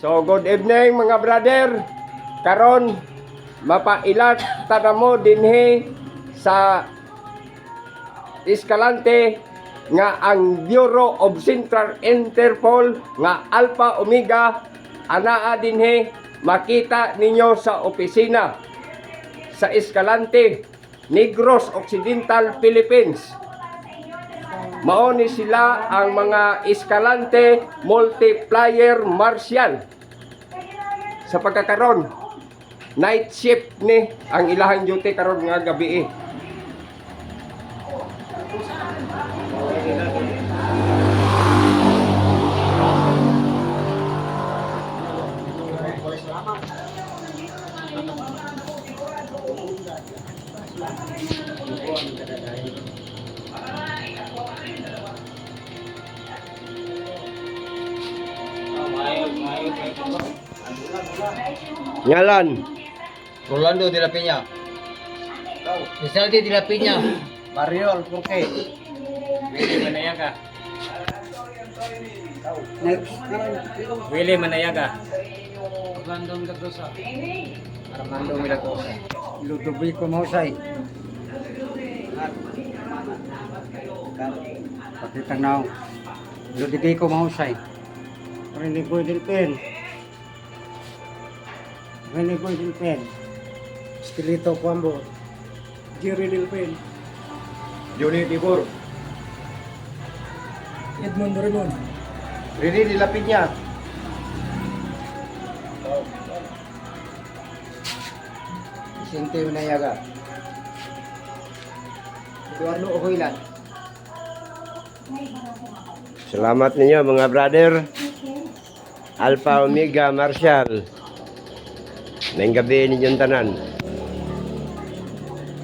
So good evening mga brother. Karon mapailat tanamo dinhi sa Escalante nga ang Bureau of Central Interpol nga Alpha Omega anaa dinhi makita ninyo sa opisina sa Escalante, Negros Occidental, Philippines. Mao ni sila ang mga Escalante Multiplier Martial. Sa pagkakaron, night shift ni ang ilahang duty karon nga gabi. Ngalan Rolando de la Peña. Vicente de la Peña. Mario Alburque. Willie Manayaga. Next. Willie Manayaga. Orlando Milagrosa. Armando Milagrosa. Ludovico Mausay. Pakitang now. Ludovico Mausay. Renigo del Pen. Renigo del Pen. Estilito Cuambo. Jerry del Pen. Johnny Tibor, Edmundo Ramon. Rene de la Piña, Vicente Manayaga. Eduardo Ojoylan. salamat ninyo mga brother. Alpha Omega Martial. Nang gabi ninyong tanan.